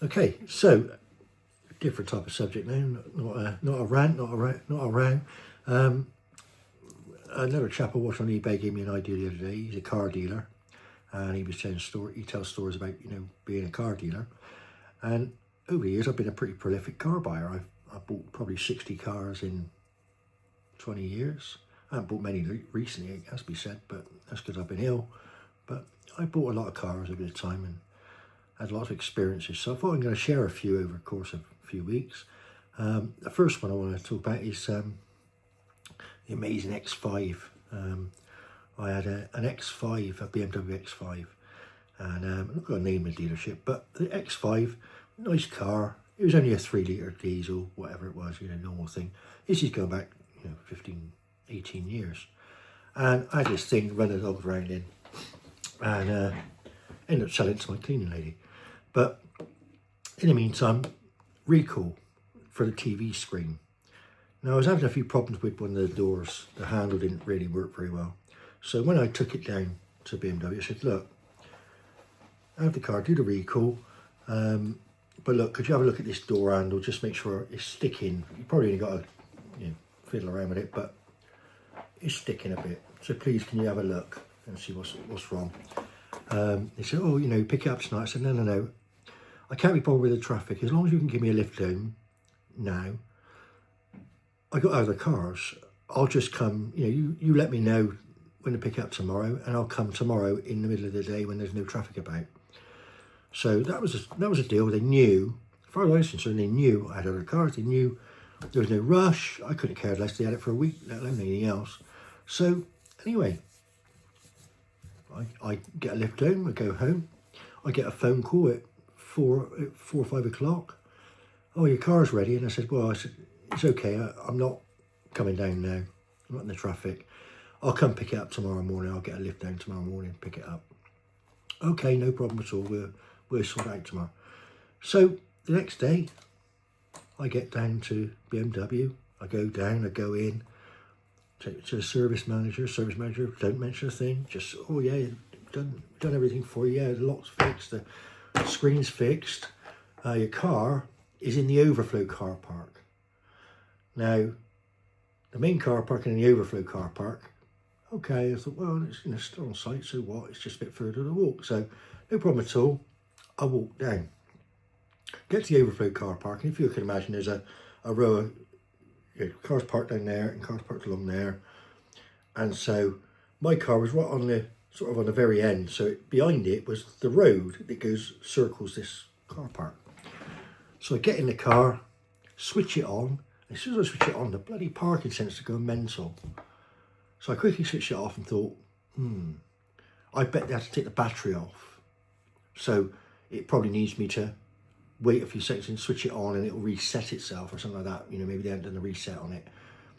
Okay, so different type of subject now. Not a rant, not a row. Um, Another chap I watched on eBay gave me an idea the other day. He's a car dealer, and he was telling he tells stories about being a car dealer. And over the years, I've been a pretty prolific car buyer. I've bought probably 60 cars in 20 years. I haven't bought many recently, it has to be said, but that's because I've been ill. But I bought a lot of cars over the time and had lots of experiences. So I thought I'm going to share a few over the course of a few weeks. The first one I want to talk about is the amazing X5. I had an X5, a BMW X5, and I'm not going to name the dealership, but the X5, nice car. It was only a 3-litre diesel, whatever it was, normal thing. This is going back, 15, 18 years. And I had this thing running the dogs around in, and ended up selling it to my cleaning lady. But in the meantime, recall for the TV screen. Now, I was having a few problems with one of the doors. The handle didn't really work very well. So when I took it down to BMW, I said, look, I have the car, do the recall. But look, could you have a look at this door handle? Just make sure it's sticking. You probably only got to fiddle around with it, but it's sticking a bit. So please, can you have a look and see what's wrong? They said, oh, pick it up tonight. I said, no. I can't be bothered with the traffic. As long as you can give me a lift home now. I got other cars. I'll just come, you let me know when to pick it up tomorrow, and I'll come tomorrow in the middle of the day when there's no traffic about. So that was a deal. They knew, as far as I was concerned, they knew I had other cars. They knew there was no rush. I couldn't care less. They had it for a week, let alone anything else. So anyway, I get a lift home. I go home. I get a phone call at 4 or 5 o'clock. Oh, your car's ready. And I said, well, it's okay. I'm not coming down now. I'm not in the traffic. I'll come pick it up tomorrow morning. I'll get a lift down tomorrow morning and pick it up. Okay, no problem at all. We'll sort it out tomorrow. So the next day, I get down to BMW. I go down, I go in, take it to the service manager. Service manager, don't mention a thing. Just, oh yeah, done everything for you. Yeah, the lock's fixed, the screen's fixed. Your car is in the overflow car park. Now, the main car park and the overflow car park. Okay, I thought, well, it's still on site, so what? It's just a bit further to walk. So, no problem at all. I walk down. Get to the overflow car park, and if you can imagine, there's a row of cars parked down there and cars parked along there. And so, my car was right on the, sort of on the very end. So, behind it was the road that circles this car park. So, I get in the car, switch it on. As soon as I switch it on, the bloody parking sensor goes mental. So I quickly switched it off and thought, I bet they have to take the battery off. So it probably needs me to wait a few seconds and switch it on and it'll reset itself or something like that. Maybe they haven't done a reset on it.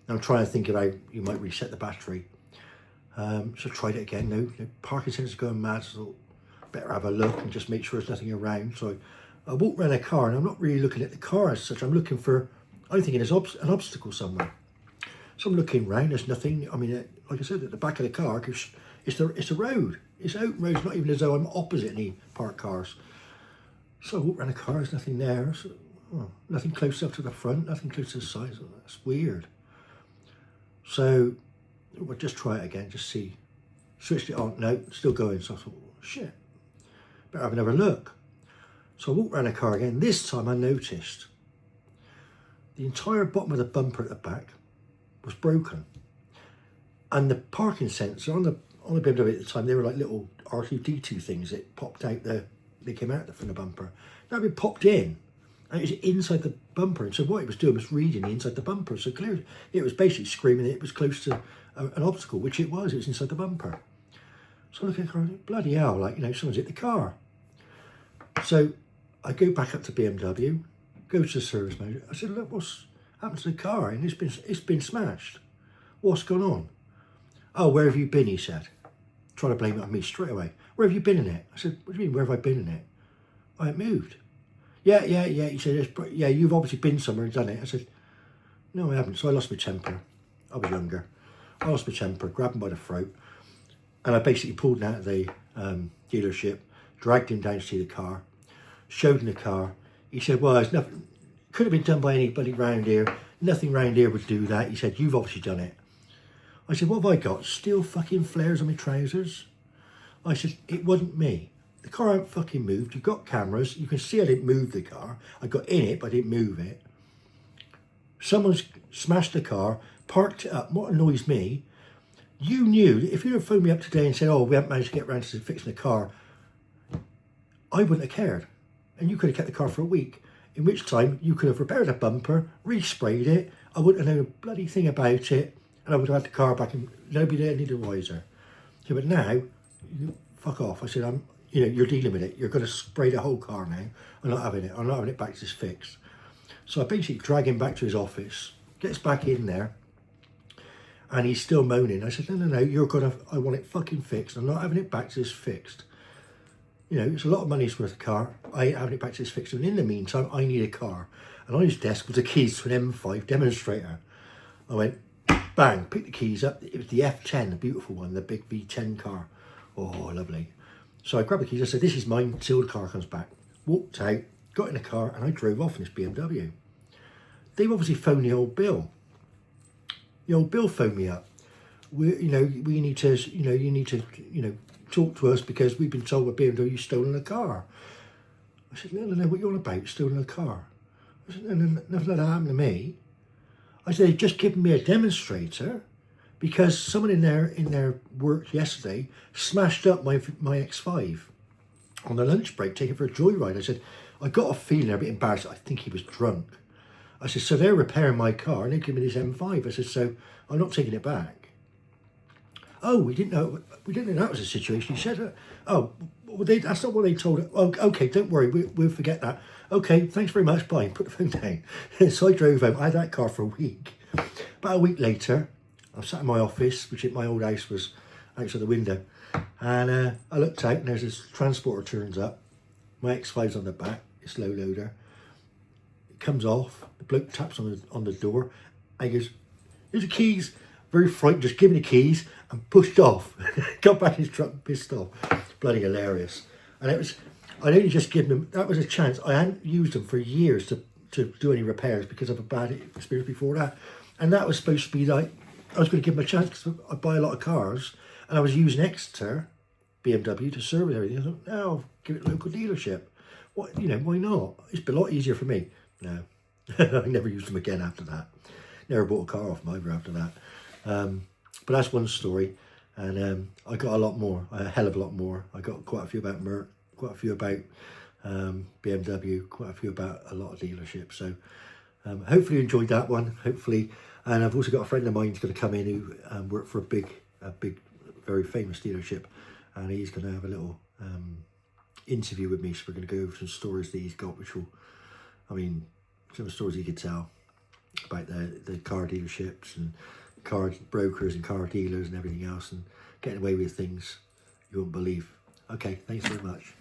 And I'm trying to think of how you might reset the battery. So I tried it again. No, parking sensor's going mad. So I thought, better have a look and just make sure there's nothing around. So I walked around a car and I'm not really looking at the car as such. I'm thinking there's an obstacle somewhere. So I'm looking round, there's nothing. I mean, like I said, at the back of the car, it's a road. It's an open road. It's not even as though I'm opposite any parked cars. So I walk around the car, there's nothing there. So, nothing close up to the front, nothing close to the side. So that's weird. So we'll just try it again, just see. Switched it on, no, still going. So I thought, shit, better have another look. So I walked around the car again. This time I noticed the entire bottom of the bumper at the back was broken. And the parking sensor on the BMW at the time, they were like little R2-D2 things that popped out they came out from the bumper. That had been popped in, and it was inside the bumper. And so what it was doing was reading the inside the bumper. So clearly, it was basically screaming that it was close to an obstacle, which it was. It was inside the bumper. So I look at the car, bloody hell, someone's hit the car. So I go back up to BMW, go to the service manager. I said, look, what's happened to the car? And it's been smashed. What's gone on? Oh, where have you been? He said, trying to blame it on me straight away. Where have you been in it? I said, what do you mean, where have I been in it? I haven't moved. Yeah. He said, yeah, you've obviously been somewhere and done it. I said, no, I haven't. So I lost my temper. I was younger. I lost my temper, grabbed him by the throat, and I basically pulled him out of the dealership, dragged him down to see the car, showed him the car. He said, well, it's nothing, could have been done by anybody round here. Nothing round here would do that. He said, you've obviously done it. I said, what have I got? Steel fucking flares on my trousers? I said, it wasn't me. The car hadn't fucking moved. You've got cameras. You can see I didn't move the car. I got in it, but I didn't move it. Someone's smashed the car, parked it up. What annoys me, you knew that if you'd have phoned me up today and said, oh, we haven't managed to get around to fixing the car, I wouldn't have cared. And you could have kept the car for a week, in which time you could have repaired the bumper, resprayed it. I wouldn't have known a bloody thing about it, and I would have had the car back and nobody there needed a wiser. So, but now, you fuck off. I said, you're dealing with it. You're going to spray the whole car now. I'm not having it. I'm not having it back to this fixed. So I basically drag him back to his office, gets back in there, and he's still moaning. I said, no, I want it fucking fixed. I'm not having it back to this fixed. You know, it's a lot of money's worth of car. I ain't having it back to this fixed. And in the meantime, I need a car. And on his desk was the keys to an M5 demonstrator. I went, bang, picked the keys up. It was the F10, the beautiful one, the big V10 car. Oh, lovely. So I grabbed the keys. I said, this is mine till the car comes back. Walked out, got in the car, and I drove off in this BMW. They've obviously phoned the old Bill. The old Bill phoned me up. We need to, talk to us because we've been told by BMW you've stolen a car. I said, no, what you on about, stolen a car? I said, no, nothing like that happened to me. I said, they've just given me a demonstrator because someone in their work yesterday smashed up my X5 on the lunch break, taking it for a joyride. I said, I got a feeling a bit embarrassed. I think he was drunk. I said, so they're repairing my car and they give me this M5. I said, so I'm not taking it back. Oh, we didn't know that was the situation. He said, oh, well, that's not what they told us. Oh, okay, don't worry, we'll forget that. Okay, thanks very much, bye. Put the phone down. So I drove home. I had that car for a week. About a week later, I sat in my office, which at my old house was outside the window, and I looked out and there's this transporter turns up. My X5's on the back, it's low loader. It comes off, the bloke taps on the door, and he goes, here's the keys. Very frightened, just give me the keys and pushed off. Got back in his truck, pissed off. Bloody hilarious. And I'd only just given him, that was a chance. I hadn't used them for years to do any repairs because of a bad experience before that. And that was supposed to be like, I was going to give him a chance because I buy a lot of cars and I was using Exeter BMW to service everything. I thought, no, I'll give it a local dealership. Why not? It's been a lot easier for me. No, I never used them again after that. Never bought a car off them either after that. But that's one story, and I got a lot more, a hell of a lot more. I got quite a few about Merc, quite a few about BMW, quite a few about a lot of dealerships. So hopefully you enjoyed that one. Hopefully, and I've also got a friend of mine who's going to come in who worked for a big, very famous dealership, and he's going to have a little interview with me. So we're going to go over some stories that he's got, which will, some stories he could tell about the car dealerships and car brokers and car dealers and everything else, and getting away with things you won't believe. Okay, thanks very much.